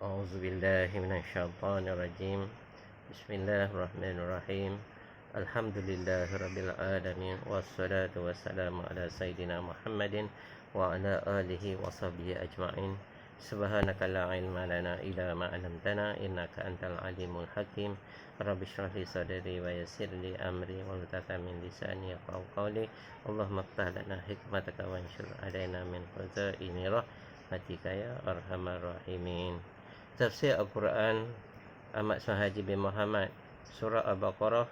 أعوذ بالله من الشيطان الرجيم. بسم الله الرحمن الرحيم. الحمد لله رب العالمين والصلاة والسلام على سيدنا محمد وعلى آله وصحبه أجمعين. سبحانك لا علم لنا إلا ما علمتنا إنك أنت العليم الحكيم. رب اشرح لي صدري ويسر لي أمري واحلل من لساني يفقهوا قولي. اللهم افتح لنا حكمتك وانشر علينا من خزائن رحمتك يا أرحم الراحمين. Tafsir Al-Quran Ahmad Suhaji bin Muhammad, Surah Al-Baqarah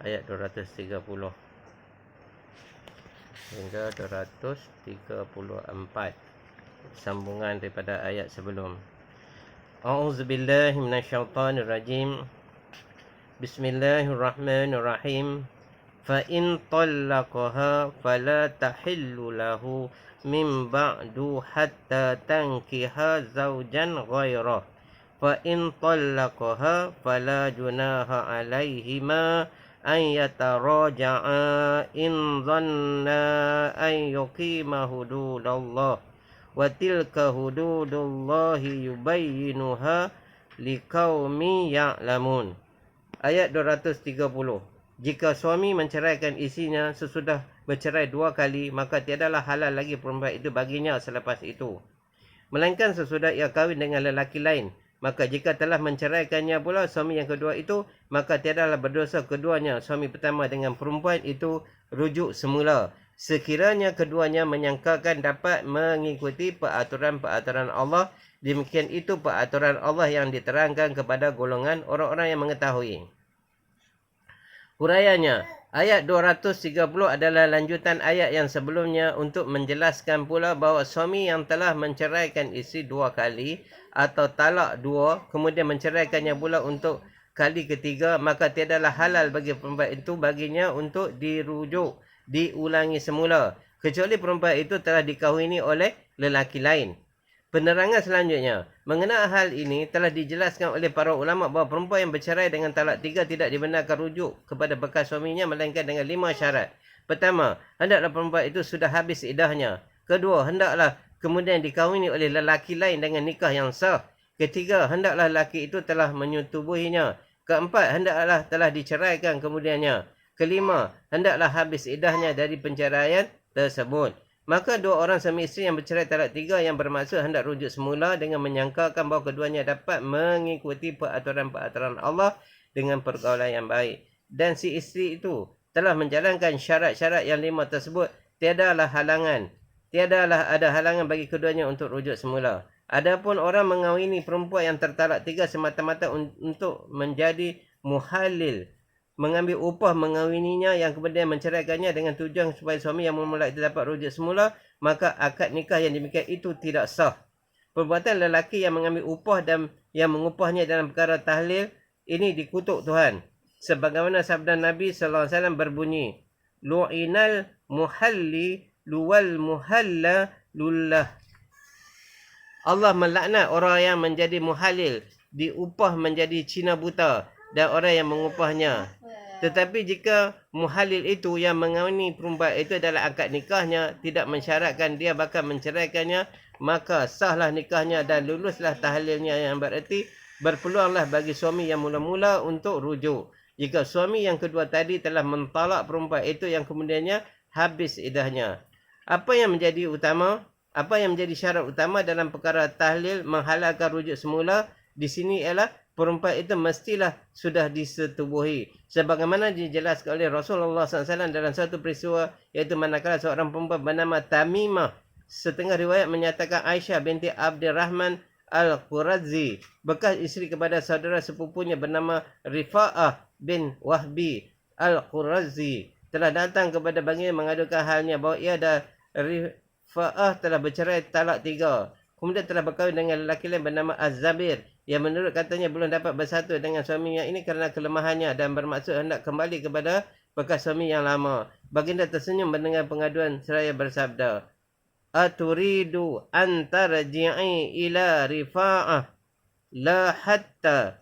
ayat 230 hingga 234, sambungan daripada ayat sebelum. A'udzubillahi minasyaitonirrajim. Bismillahirrahmanirrahim. Fa in talaqaha fala tahillu lahu min ba'du hatta tankiha zawjan ghairah. فإن طلقها فلا جناح عليهما أن يتراجعا إن ظنا أن يقيما حدود الله وتلك حدود الله يبينها لقوم يعلمون. Ayat 230. Jika suami menceraikan isinya sesudah bercerai 2 kali, maka tiadalah halal lagi perempuan itu baginya selepas itu, melainkan sesudah ia kahwin dengan lelaki lain. Maka jika telah menceraikannya pula suami yang kedua itu, maka tiadalah berdosa keduanya, suami pertama dengan perempuan itu, rujuk semula, sekiranya keduanya menyangkakan dapat mengikuti peraturan-peraturan Allah. Demikian itu peraturan Allah yang diterangkan kepada golongan orang-orang yang mengetahui. Huraiannya, ayat 230 adalah lanjutan ayat yang sebelumnya untuk menjelaskan pula bahawa suami yang telah menceraikan isteri 2 kali atau talak 2, kemudian menceraikannya pula untuk kali ketiga, maka tiadalah halal bagi perempuan itu baginya untuk dirujuk, diulangi semula, kecuali perempuan itu telah dikahwini oleh lelaki lain. Penerangan selanjutnya mengenai hal ini telah dijelaskan oleh para ulama bahawa perempuan yang bercerai dengan talak 3 tidak dibenarkan rujuk kepada bekas suaminya melainkan dengan 5 syarat. Pertama, hendaklah perempuan itu sudah habis iddahnya. Kedua, hendaklah kemudian dikahwini oleh lelaki lain dengan nikah yang sah. Ketiga, hendaklah lelaki itu telah menyetubuhinya. Keempat, hendaklah telah diceraikan kemudiannya. Kelima, hendaklah habis iddahnya dari penceraian tersebut. Maka 2 orang suami isteri yang bercerai talak 3 yang bermaksud hendak rujuk semula dengan menyangkakan bahawa keduanya dapat mengikuti peraturan-peraturan Allah dengan pergaulan yang baik, dan si isteri itu telah menjalankan syarat-syarat yang 5 tersebut, tiadalah ada halangan bagi keduanya untuk rujuk semula. Adapun orang mengahwini perempuan yang tertalak 3 semata-mata untuk menjadi muhalil, mengambil upah mengahwininya yang kemudian menceraikannya dengan tujuan supaya suami yang mula itu dapat rujuk semula, maka akad nikah yang demikian itu tidak sah. Perbuatan lelaki yang mengambil upah dan yang mengupahnya dalam perkara tahlil ini dikutuk Tuhan. Sebagaimana sabda Nabi SAW berbunyi, Lu'inal muhalli luwal muhalla lullah. Allah melaknat orang yang menjadi muhalil, diupah menjadi cina buta, dan orang yang mengupahnya. Tetapi jika muhalil itu yang mengahwini perempuan itu adalah akad nikahnya, tidak mensyaratkan dia bakal menceraikannya, maka sahlah nikahnya dan luluslah tahlilnya, yang berarti berpeluanglah bagi suami yang mula-mula untuk rujuk. Jika suami yang kedua tadi telah mentalak perempuan itu yang kemudiannya habis iddahnya. Apa yang menjadi syarat utama dalam perkara tahlil menghalalkan rujuk semula di sini ialah perempuan itu mestilah sudah disetubuhi. Sebagaimana dijelaskan oleh Rasulullah SAW dalam satu peristiwa, iaitu manakala seorang perempuan bernama Tamimah, setengah riwayat menyatakan Aisyah binti Abdurrahman Al-Qurazi, bekas isteri kepada saudara sepupunya bernama Rifa'ah bin Wahbi Al-Qurazi, telah datang kepada baginda mengadukan halnya bahawa ia dan Rifa'ah telah bercerai talak 3. Kemudian telah berkahwin dengan lelaki lain bernama Az-Zabir, yang menurut katanya belum dapat bersatu dengan suaminya ini kerana kelemahannya dan bermaksud hendak kembali kepada bekas suami yang lama. Baginda tersenyum mendengar pengaduan seraya bersabda, Aturidu an tarji'i ila Rifa'ah la hatta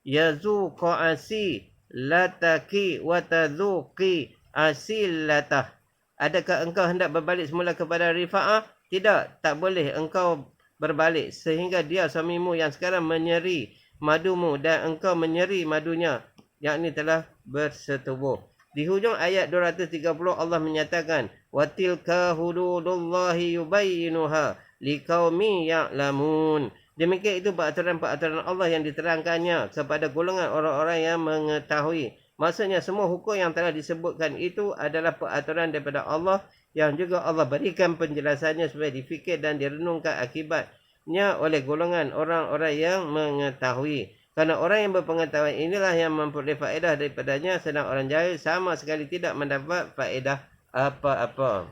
yazuqa asi lataki wa tazuqi asilatah. Adakah engkau hendak berbalik semula kepada Rifa'ah? Tidak, tak boleh engkau berbalik sehingga dia suamimu yang sekarang menyeri madumu dan engkau menyeri madunya, yakni telah bersetubuh. Di hujung ayat 230 Allah menyatakan wa tilka hududullahi yubayyinuha liqaumin ya'lamun. Demikian itu peraturan-peraturan Allah yang diterangkannya kepada golongan orang-orang yang mengetahui. Maksudnya semua hukum yang telah disebutkan itu adalah peraturan daripada Allah yang juga Allah berikan penjelasannya supaya difikir dan direnungkan akibatnya oleh golongan orang-orang yang mengetahui. Karena orang yang berpengetahuan inilah yang memperoleh faedah daripadanya, sedang orang jahil sama sekali tidak mendapat faedah apa-apa.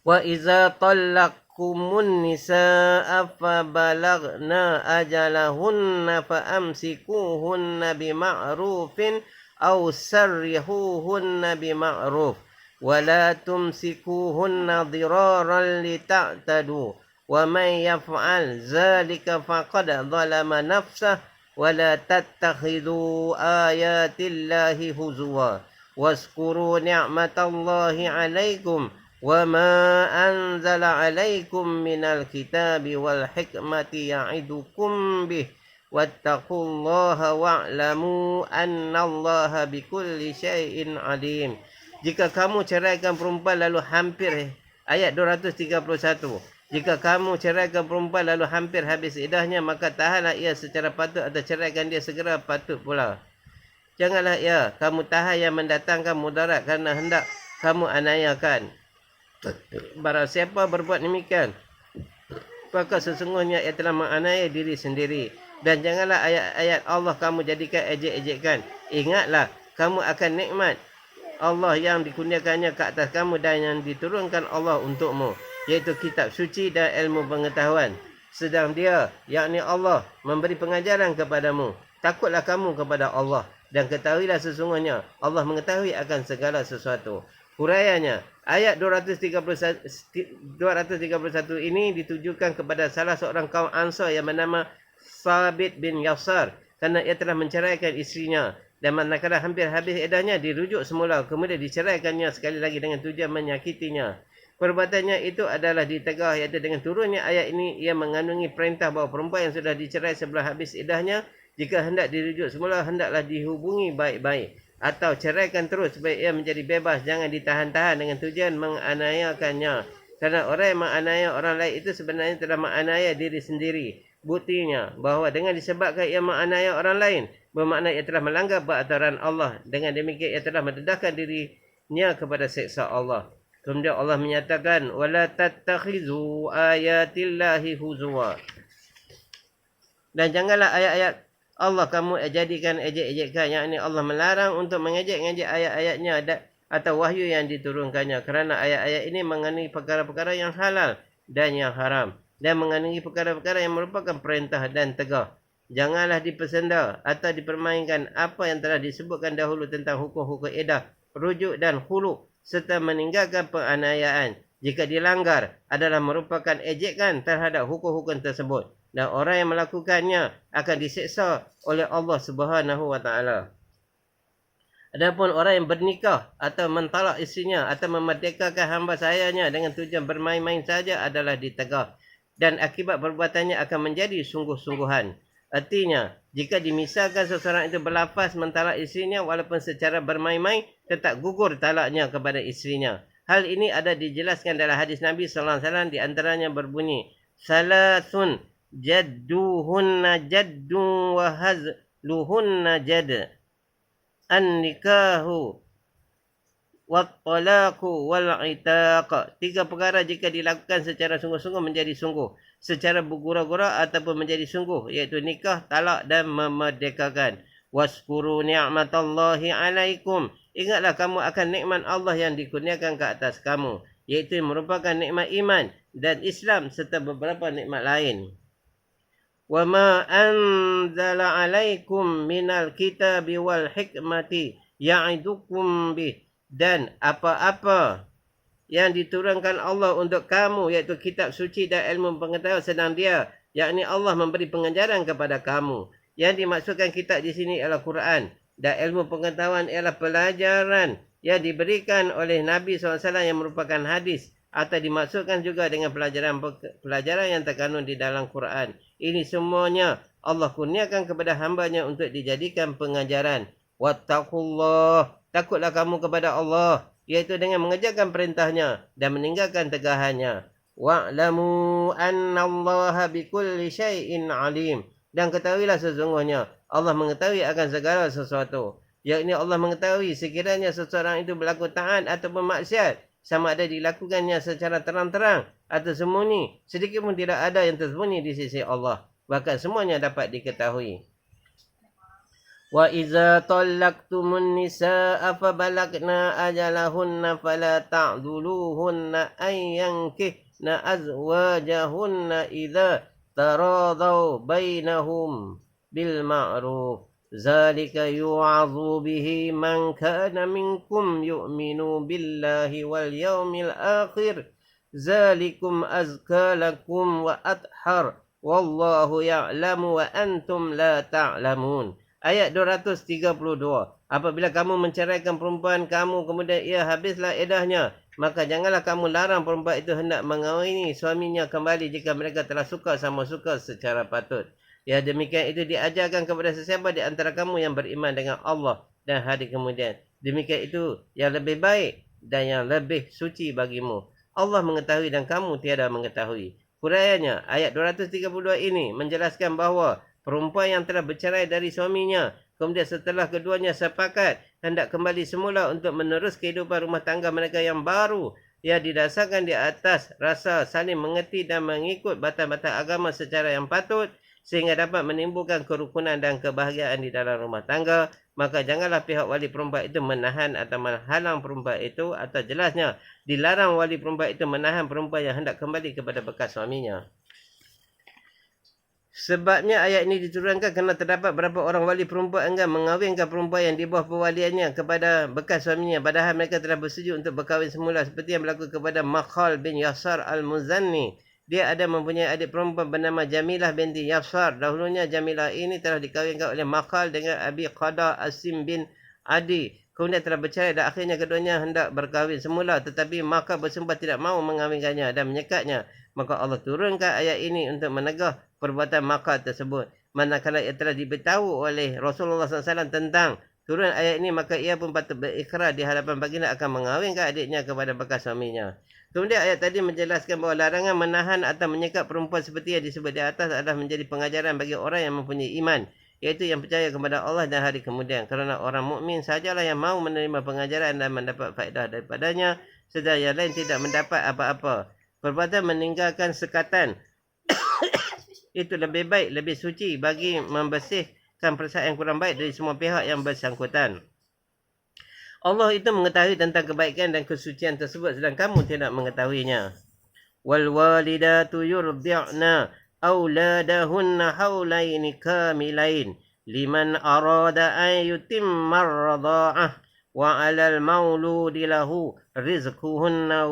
Wa iza talaqkumun nisaa fa balagna ajalahunna fa amsikuhunna bima'rufin aw sarrihuhunna bima'ruf wa la tumsikuhunna dhiraran lita'tadu wa man yaf'al zalika faqad zalama nafsah wa la tattakhidhu ayatillahi huzwa waskuru ni'matallahi 'alaikum وَمَا أَنزَلَ عَلَيْكُمْ مِنَ الْكِتَابِ وَالْحِكْمَةِ يَعِظُكُمْ بِهِ وَاتَّقُوا اللَّهَ وَاعْلَمُوا أَنَّ اللَّهَ بِكُلِّ شَيْءٍ عَلِيمٌ. Jika kamu ceraikan perempuan lalu hampir ayat 231. Jika kamu ceraikan perempuan lalu hampir habis iddahnya, maka tahanlah ia secara patut atau ceraikan dia segera patut pula. Janganlah ia kamu tahan yang mendatangkan mudarat kerana hendak kamu aniayakan. Barang siapa berbuat demikian, maka sesungguhnya ia telah menganiaya diri sendiri. Dan janganlah ayat-ayat Allah kamu jadikan ejek-ejekkan. Ingatlah kamu akan nikmat Allah yang dikurniakannya ke atas kamu dan yang diturunkan Allah untukmu, iaitu kitab suci dan ilmu pengetahuan. Sedang dia, yakni Allah, memberi pengajaran kepadamu. Takutlah kamu kepada Allah dan ketahuilah sesungguhnya Allah mengetahui akan segala sesuatu. Huraiannya, ayat 231 ini ditujukan kepada salah seorang kaum Ansar yang bernama Sabit bin Yasar, kerana ia telah menceraikan isterinya dan manakala hampir habis iddahnya dirujuk semula, kemudian diceraikannya sekali lagi dengan tujuan menyakitinya. Perbuatannya itu adalah ditegah, iaitu dengan turunnya ayat ini ia mengandungi perintah bahawa perempuan yang sudah dicerai sebelum habis iddahnya, jika hendak dirujuk semula hendaklah dihubungi baik-baik atau ceraikan terus supaya ia menjadi bebas, jangan ditahan-tahan dengan tujuan menganiayakannya. Kerana orang yang menganiaya orang lain itu sebenarnya telah menganiaya diri sendiri. Buktinya bahawa dengan disebabkan ia menganiaya orang lain, bermakna ia telah melanggar peraturan Allah. Dengan demikian ia telah mendedahkan dirinya kepada seksa Allah. Kemudian Allah menyatakan wala tattakhizu ayatillahi huzwa. Dan janganlah ayat-ayat Allah kamu jadikan ejek-ejekkan, yakni Allah melarang untuk mengejek-ngejek ayat-ayatnya atau wahyu yang diturunkannya, kerana ayat-ayat ini mengandungi perkara-perkara yang halal dan yang haram dan mengandungi perkara-perkara yang merupakan perintah dan tegah. Janganlah dipersenda atau dipermainkan apa yang telah disebutkan dahulu tentang hukum-hukum iddah, rujuk dan khulu, serta meninggalkan penganiayaan. Jika dilanggar adalah merupakan ejekan terhadap hukum-hukum tersebut. Dan orang yang melakukannya akan diseksa oleh Allah Subhanahu wa taala. Adapun orang yang bernikah atau mentalak isterinya atau memerdekakan hamba sahayanya dengan tujuan bermain-main saja adalah ditegah, dan akibat perbuatannya akan menjadi sungguh-sungguhan. Artinya, jika dimisalkan seseorang itu berlafaz mentalak isterinya walaupun secara bermain-main, tetap gugur talaknya kepada isterinya. Hal ini ada dijelaskan dalam hadis Nabi sallallahu alaihi wasallam, di antaranya berbunyi salasun jadduhunna jaddu wa hazluhunna jad, an-nikahu wat-talaqu wal-itaq. 3 perkara jika dilakukan secara sungguh-sungguh menjadi sungguh, secara bergurau-gurau ataupun menjadi sungguh, iaitu nikah, talak dan memerdekakan. Waskuru ni'matallahi 'alaikum. Ingatlah kamu akan nikmat Allah yang dikurniakan ke atas kamu, iaitu merupakan nikmat iman dan Islam serta beberapa nikmat lain. وَمَا أَنزَلَ عَلَيْكُمْ مِنَ الْكِتَابِ وَالْحِكْمَةِ يَعِظُكُمْ بِهِ. Dan apa-apa yang diturunkan Allah untuk kamu, iaitu kitab suci dan ilmu pengetahuan, sedang dia, yakni Allah memberi pengajaran kepada kamu. Yang dimaksudkan kitab di sini ialah Quran, dan ilmu pengetahuan ialah pelajaran yang diberikan oleh Nabi SAW yang merupakan hadis atau dimaksudkan juga dengan pelajaran yang terkandung di dalam Quran. Ini semuanya Allah kurniakan kepada hamba-Nya untuk dijadikan pengajaran. Wattaqullah, takutlah kamu kepada Allah, iaitu dengan mengerjakan perintahnya dan meninggalkan tegahannya. Wa'lamu annallaha bikulli syai'in alim, dan ketahuilah sesungguhnya Allah mengetahui akan segala sesuatu. Yakni Allah mengetahui sekiranya seseorang itu berlaku taat ataupun maksiat, sama ada dilakukannya secara terang-terang atau sembunyi, sedikit pun tidak ada yang tersembunyi di sisi Allah. Bahkan semuanya dapat diketahui. Wa iza talaqtumun nisaa fabalagna ajalahunna fala ta'dhuluhunna ay yankihna azwajahunna idza taradaw bainahum bil ma'ruf. Zalika yu'adhu bihi man kana minkum yu'minu billahi wal yawmil akhir. Zalikum azka lakum wa athhar. Wallahu ya'lamu wa antum la ta'lamun. Ayat 232. Apabila kamu menceraikan perempuan kamu, kemudian ia habislah idahnya, maka janganlah kamu larang perempuan itu hendak mengawini suaminya kembali jika mereka telah suka sama suka secara patut. Ya, demikian itu diajarkan kepada sesiapa di antara kamu yang beriman dengan Allah dan hari kemudian. Demikian itu yang lebih baik dan yang lebih suci bagimu. Allah mengetahui dan kamu tiada mengetahui. Huraiannya, ayat 232 ini menjelaskan bahawa perempuan yang telah bercerai dari suaminya, kemudian setelah keduanya sepakat hendak kembali semula untuk menerus kehidupan rumah tangga mereka yang baru, ia didasarkan di atas rasa saling mengerti dan mengikut batas-batas agama secara yang patut, sehingga dapat menimbulkan kerukunan dan kebahagiaan di dalam rumah tangga. Maka janganlah pihak wali perempuan itu menahan atau menghalang perempuan itu, atau jelasnya dilarang wali perempuan itu menahan perempuan yang hendak kembali kepada bekas suaminya. Sebabnya ayat ini diturunkan kerana terdapat beberapa orang wali perempuan enggan mengawinkan perempuan yang di bawah pewaliannya kepada bekas suaminya, padahal mereka telah bersetuju untuk berkahwin semula, seperti yang berlaku kepada Makhal bin Yasar al-Muzanni. Dia ada mempunyai adik perempuan bernama Jamilah binti Yasar. Dahulunya Jamilah ini telah dikawinkan oleh Makhal dengan Abi Qada Asim bin Adi. Kemudian telah bercerai dan akhirnya keduanya hendak berkahwin semula, tetapi Makhal bersumpah tidak mahu mengawinkannya dan menyekatnya. Maka Allah turunkan ayat ini untuk menegah perbuatan Makhal tersebut. Manakala ia telah diberitahu oleh Rasulullah SAW tentang turun ayat ini, maka ia pun patut berikrar di hadapan baginda akan mengawinkan adiknya kepada bekas suaminya. Kemudian ayat tadi menjelaskan bahawa larangan menahan atau menyekat perempuan seperti yang disebut di atas adalah menjadi pengajaran bagi orang yang mempunyai iman, iaitu yang percaya kepada Allah dan hari kemudian. Kerana orang mukmin sajalah yang mahu menerima pengajaran dan mendapat faedah daripadanya, sedang yang lain tidak mendapat apa-apa. Perbuatan meninggalkan sekatan itu lebih baik, lebih suci bagi membersihkan perasaan yang kurang baik dari semua pihak yang bersangkutan. Allah itu mengetahui tentang kebaikan dan kesucian tersebut, sedang kamu tidak mengetahuinya. Wal walidatu yurdi'na auladahunna haulaini kamilain liman arada an yutimma ar-radha'ah wa 'alal mauludi lahu rizquhunna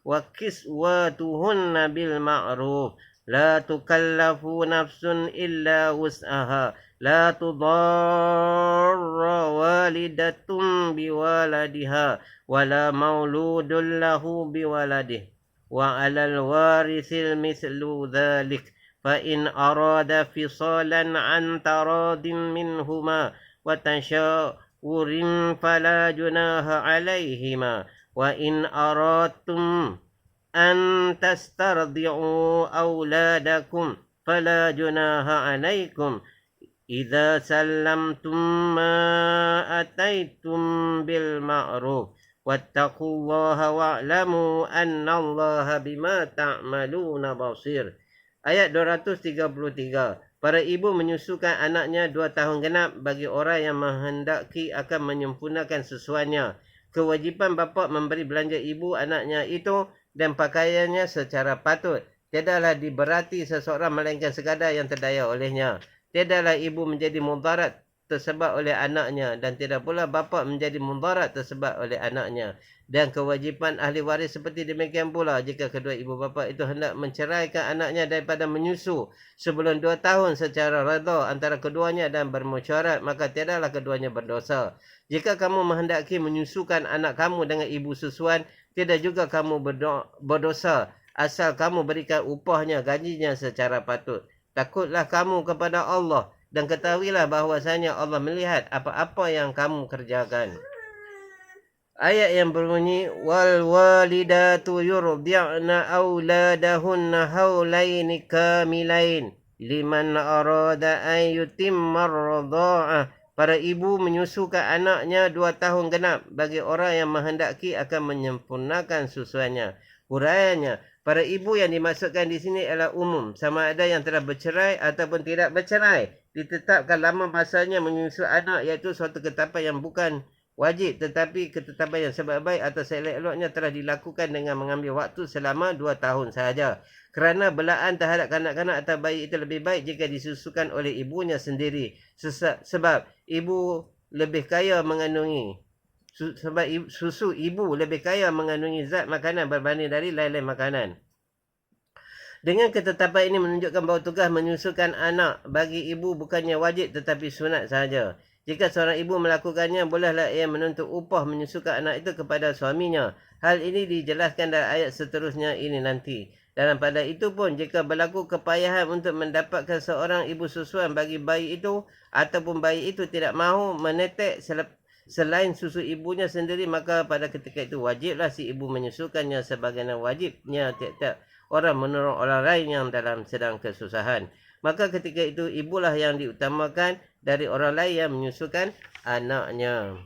wa kiswatuhunna bil ma'ruf. La tukallafu nafsun illa wus'aha. La tudarra walidatun biwaladiha wala mauludun lahu biwaladih wa 'alal warisil mislu dhalik fa in arada fisalan an taradin minhuma wa tashawurin fala junaha 'alaihima wa in aradtum an tastardi'u auladakum fala junaha 'alaikum idza sallamtum ma ataitum bil ma'ruf wattaqullaha wa'lamu annallaha bima ta'maluna basir. Ayat 233. Para ibu menyusukan anaknya 2 tahun genap bagi orang yang menghendaki akan menyempurnakan sesuanya. Kewajipan bapa memberi belanja ibu anaknya itu dan pakaiannya secara patut. Tidaklah diberati seseorang melainkan sekadar yang terdaya olehnya. Tidaklah ibu menjadi mudarat tersebab oleh anaknya dan tidak pula bapa menjadi mudarat tersebab oleh anaknya. Dan kewajipan ahli waris seperti demikian pula jika kedua ibu bapa itu hendak menceraikan anaknya daripada menyusu sebelum 2 tahun secara redha antara keduanya dan bermusyawarah, maka tiadalah keduanya berdosa. Jika kamu menghendaki menyusukan anak kamu dengan ibu susuan, tidak juga kamu berdosa asal kamu berikan upahnya, gajinya secara patut. Takutlah kamu kepada Allah dan ketahuilah bahwasanya Allah melihat apa-apa yang kamu kerjakan. Ayat yang berbunyi wal walidatu yurdi'na auladahunna haulaini kamilain liman arada an yutimma ar-radha'ah. Para ibu menyusukan anaknya 2 tahun genap bagi orang yang menghendaki akan menyempurnakan susuannya. Huraiannya, para ibu yang dimaksudkan di sini adalah umum, sama ada yang telah bercerai ataupun tidak bercerai. Ditetapkan lama masanya menyusu anak, iaitu suatu ketetapan yang bukan wajib, tetapi ketetapan yang sebaik-baik atau seelok-eloknya telah dilakukan dengan mengambil waktu selama 2 tahun sahaja. Kerana belaan terhadap kanak-kanak atau bayi itu lebih baik jika disusukan oleh ibunya sendiri. Sebab ibu lebih kaya mengandungi. Sebab susu ibu lebih kaya mengandungi zat makanan berbanding dari lain-lain makanan. Dengan ketetapan ini menunjukkan bahawa tugas menyusukan anak bagi ibu bukannya wajib tetapi sunat sahaja. Jika seorang ibu melakukannya, bolehlah ia menuntut upah menyusukan anak itu kepada suaminya. Hal ini dijelaskan dalam ayat seterusnya ini nanti. Dalam pada itu pun, jika berlaku kepayahan untuk mendapatkan seorang ibu susuan bagi bayi itu, ataupun bayi itu tidak mahu menetek selain susu ibunya sendiri, maka pada ketika itu wajiblah si ibu menyusukannya sebagaimana wajibnya tiap-tiap orang menolong orang lain yang sedang kesusahan. Maka ketika itu ibulah yang diutamakan dari orang lain yang menyusukan anaknya.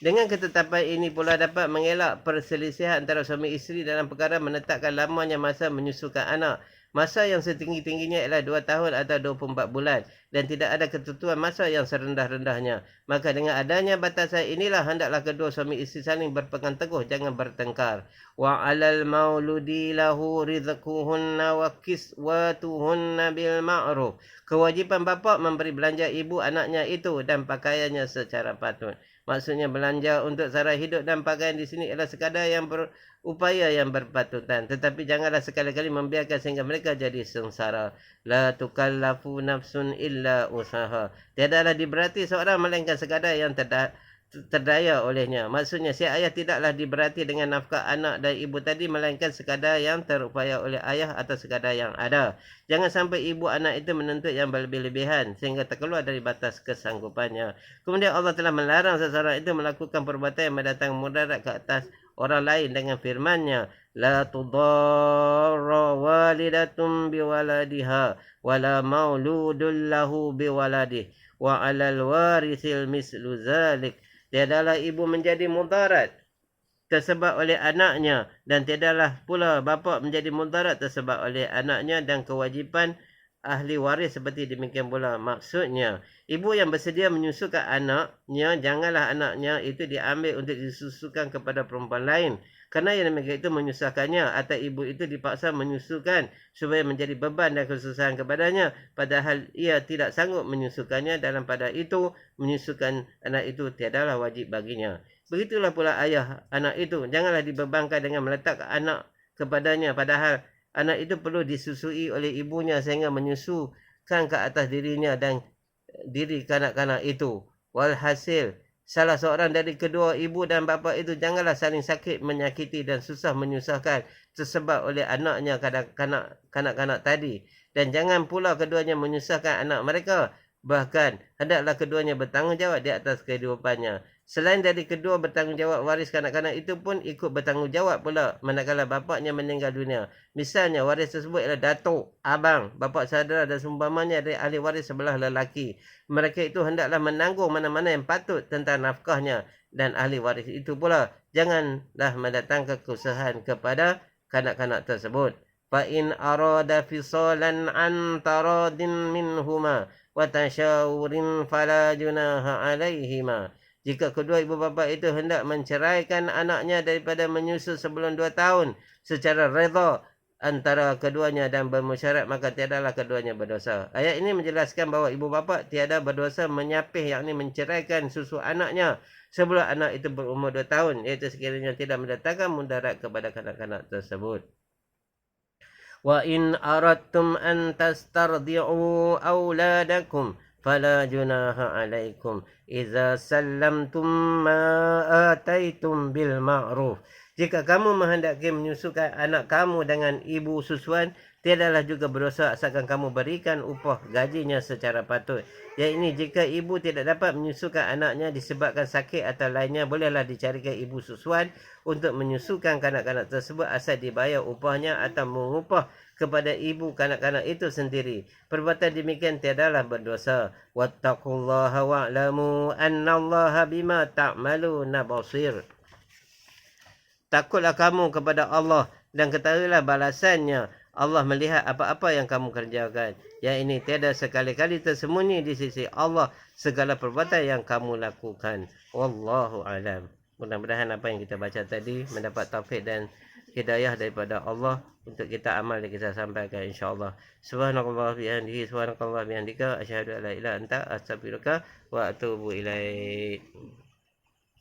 Dengan ketetapan ini pula dapat mengelak perselisihan antara suami isteri dalam perkara menetapkan lamanya masa menyusukan anak. Masa yang setinggi-tingginya ialah 2 tahun atau 24 bulan. Dan tidak ada ketentuan masa yang serendah-rendahnya. Maka dengan adanya batasan inilah hendaklah kedua suami isteri saling berpegang teguh, jangan bertengkar. Wa 'alal mauludi lahu rizquhunna wa kiswatuhunna bil ma'ruf. Kewajipan bapa memberi belanja ibu anaknya itu dan pakaiannya secara patut. Maksudnya belanja untuk sara hidup dan pakaian di sini ialah sekadar yang berupaya yang berpatutan. Tetapi janganlah sekali-kali membiarkan sehingga mereka jadi sengsara. La tukallafu nafsun illa usaha. Tiadalah diberati seorang melainkan sekadar yang terdaya olehnya. Maksudnya si ayah tidaklah diberati dengan nafkah anak dan ibu tadi melainkan sekadar yang terupaya oleh ayah atau sekadar yang ada. Jangan sampai ibu anak itu menuntut yang berlebih-lebihan sehingga terkeluar dari batas kesanggupannya. Kemudian Allah telah melarang seseorang itu melakukan perbuatan yang mendatangkan mudarat ke atas orang lain dengan firman-Nya, la tudarra walidatun biwaladiha wala mauludun lahu biwaladih wa 'alal warisil mislu zalik. Tiadalah ibu menjadi mudarat tersebab oleh anaknya dan tiadalah pula bapa menjadi mudarat tersebab oleh anaknya, dan kewajipan ahli waris seperti demikian pula. Maksudnya, ibu yang bersedia menyusukan anaknya, janganlah anaknya itu diambil untuk disusukan kepada perempuan lain. Kerana yang demikian itu menyusahkannya atau ibu itu dipaksa menyusukan supaya menjadi beban dan kesusahan kepadanya. Padahal ia tidak sanggup menyusukannya, dalam pada itu menyusukan anak itu tiadalah wajib baginya. Begitulah pula ayah anak itu. Janganlah dibebankan dengan meletakkan anak kepadanya. Padahal anak itu perlu disusui oleh ibunya sehingga menyusukan ke atas dirinya dan diri kanak-kanak itu. Walhasil, salah seorang dari kedua ibu dan bapa itu janganlah saling sakit, menyakiti dan susah menyusahkan tersebab oleh anaknya kanak-kanak tadi. Dan jangan pula keduanya menyusahkan anak mereka. Bahkan, hendaklah keduanya bertanggungjawab di atas kehidupannya. Selain dari kedua bertanggungjawab, waris kanak-kanak itu pun ikut bertanggungjawab pula manakala bapaknya meninggal dunia. Misalnya, waris tersebut ialah datuk, abang, bapa saudara dan seumpamanya dari ahli waris sebelah lelaki. Mereka itu hendaklah menanggung mana-mana yang patut tentang nafkahnya, dan ahli waris itu pula janganlah mendatangkan kesusahan kepada kanak-kanak tersebut. Fa in arada fisalan an taradin minhuma wa tashawurin fala junaha alaihima. Jika kedua ibu bapa itu hendak menceraikan anaknya daripada menyusu sebelum 2 tahun secara redha antara keduanya dan bermusyarat, maka tiadalah keduanya berdosa. Ayat ini menjelaskan bahawa ibu bapa tiada berdosa menyapih, yakni menceraikan susu anaknya sebelum anak itu berumur 2 tahun, iaitu sekiranya tidak mendatangkan mudarat kepada kanak-kanak tersebut. Wa in aradtum an tastardi'u auladakum fala junaha alaikum idza sallamtum ma ataitum bil ma'ruf. Jika kamu menghendaki menyusukan anak kamu dengan ibu susuan, tiadalah juga berdosa asalkan kamu berikan upah gajinya secara patut. Yang ini jika ibu tidak dapat menyusukan anaknya disebabkan sakit atau lainnya, bolehlah dicarikan ibu susuan untuk menyusukan kanak-kanak tersebut asal dibayar upahnya atau mengupah kepada ibu kanak-kanak itu sendiri. Perbuatan demikian tiadalah berdosa. Wattaqullaha wa'lamu annallaha bima ta'maluna basir. Takutlah kamu kepada Allah dan ketahuilah balasannya. Allah melihat apa-apa yang kamu kerjakan. Yang ini tiada sekali-kali tersembunyi di sisi Allah segala perbuatan yang kamu lakukan. Wallahu alam. Mudah-mudahan apa yang kita baca tadi mendapat taufik dan hidayah daripada Allah untuk kita amal dan kita sampaikan insya-Allah. Subhanallah bihamdihi subhanakallah bihamdika asyhadu an la ilaha illa anta astaghfiruka wa atubu ilaik.